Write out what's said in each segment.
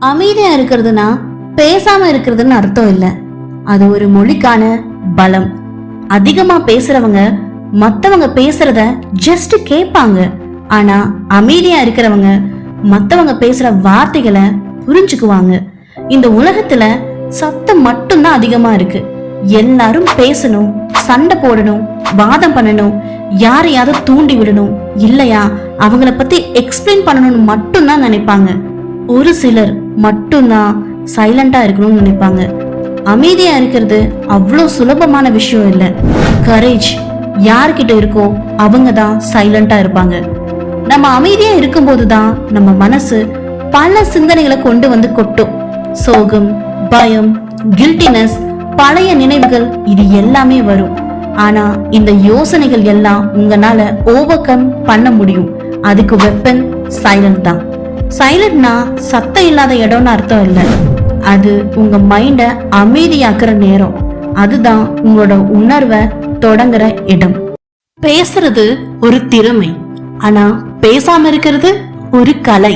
அமைதியா இருக்கிறதுனா பேசாம இருக்கிறதுன்னு அர்த்தம் இல்ல. அது ஒரு மொழிக்கான பலம். அதிகமா பேசுறவங்க மத்தவங்க பேசுறத ஜஸ்ட் கேட்பாங்க. ஆனா அமைதியா இருக்கிறவங்க மத்தவங்க பேசுற வார்த்தைகளை புரிஞ்சுக்குவாங்க. இந்த உலகத்துல சத்தம் மட்டும்தான் அதிகமா இருக்கு. எல்லாரும் பேசணும், சண்டை போடணும், வாதம் பண்ணணும், யாரையாவது தூண்டி விடணும், இல்லையா அவங்கள பத்தி எக்ஸ்பிளைன் பண்ணணும்னு மட்டும்தான் நினைப்பாங்க. ஒரு சிலர் மட்டும்தான் சைலண்டா இருக்கணும்னு நினைப்பாங்க. அமைதியா இருக்கிறது அவ்வளோ சுலபமான விஷயம் இல்ல. கரேஜ் யார்கிட்ட இருக்கோ அவங்க தான் சைலண்டா இருப்பாங்க. நம்ம அமைதியா இருக்கும்போதுதான் நம்ம மனசு பல சிந்தனைகளை கொண்டு வந்து கொட்டும். சோகம், பயம், கில்ட்டினஸ், பழைய நினைவுகள், இது எல்லாமே வரும். ஆனா இந்த யோசனைகள் எல்லாம் உங்களால ஓவர் கம் பண்ண முடியும். அதுக்கு வெப்பன் சைலண்ட் தான். சைலண்ட்னா சத்தம் இல்லாத இடம்னு அர்த்தம் இல்ல. அது உங்க மைண்ட அமைதியாக்குற நேரம். அதுதான் உங்களோட உணர்வை தொடங்குற இடம். பேசுறது ஒரு திறமை, ஆனா பேசாம இருக்கிறது ஒரு கலை.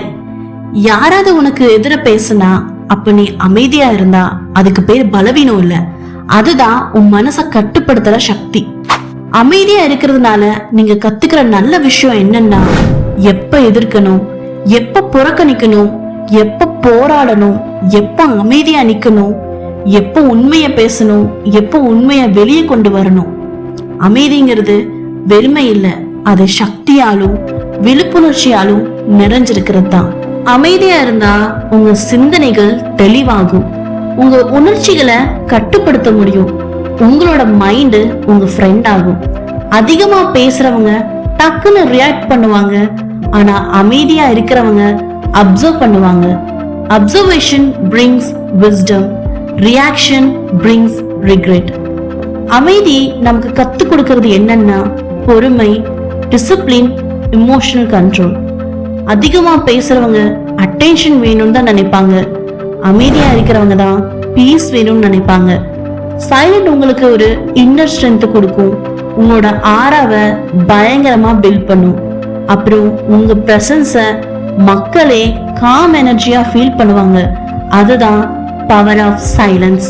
யாராவது உனக்கு எதிர பேசுனா அப்ப நீ அமைதியா இருந்தா அதுக்கு பேர் பலவீனம் இல்ல, அதுதான் உன் மனச கட்டுப்படுத்துற சக்தி. அமைதியா இருக்கிறதுனால நீங்க கத்துக்கிற நல்ல விஷயம் என்னன்னா, எப்ப எதிர்க்கணும், எப்ப புறக்கணிக்கணும், எப்ப போராடணும், எப்ப அமைதியா நிக்கணும், எப்ப உண்மைய பேசணும், எப்ப உண்மைய வெளியே கொண்டு வரணும். அமைதிங்கிறது வெறுமை இல்ல, அது சக்தியாலும் விழிப்புணர்ச்சியாலும் நிறைஞ்சிருக்கிறது தான். அமைதியா இருந்தா உங்க சிந்தனைகள் தெளிவாகும், உங்க உணர்ச்சிகளை கட்டுப்படுத்த முடியும், உங்களோட மைண்டு உங்க ஃப்ரெண்ட் ஆகும். அதிகமா பேசுறவங்க டக்குன்னு ரியாக்ட் பண்ணுவாங்க, ஆனா அமைதியா இருக்கிறவங்க அப்சர்வ் பண்ணுவாங்க. Observation brings wisdom, reaction brings regret. அமைதி நமக்கு கத்து கொடுக்கிறது என்னன்னா பொறுமை, டிசிப்ளின், இமோஷனல் கண்ட்ரோல். அதிகமா பேசுறவங்க அட்டென்ஷன் வேணும்னு தான் நினைப்பாங்க, அமைதியா இருக்கிறவங்க தான் பீஸ் வேணும்னு நினைப்பாங்க. சைலண்ட் உங்களுக்கு ஒரு இன்னர் ஸ்ட்ரென்த் கொடுக்கும், உங்களோட ஆறாவை பயங்கரமா பில்ட் பண்ணும். அப்புறம் உங்க பிரசன்ஸ மக்களே காம் எனர்ஜியா ஃபீல் பண்ணுவாங்க. அதுதான் power of silence.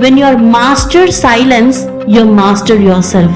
When you master silence, you master yourself.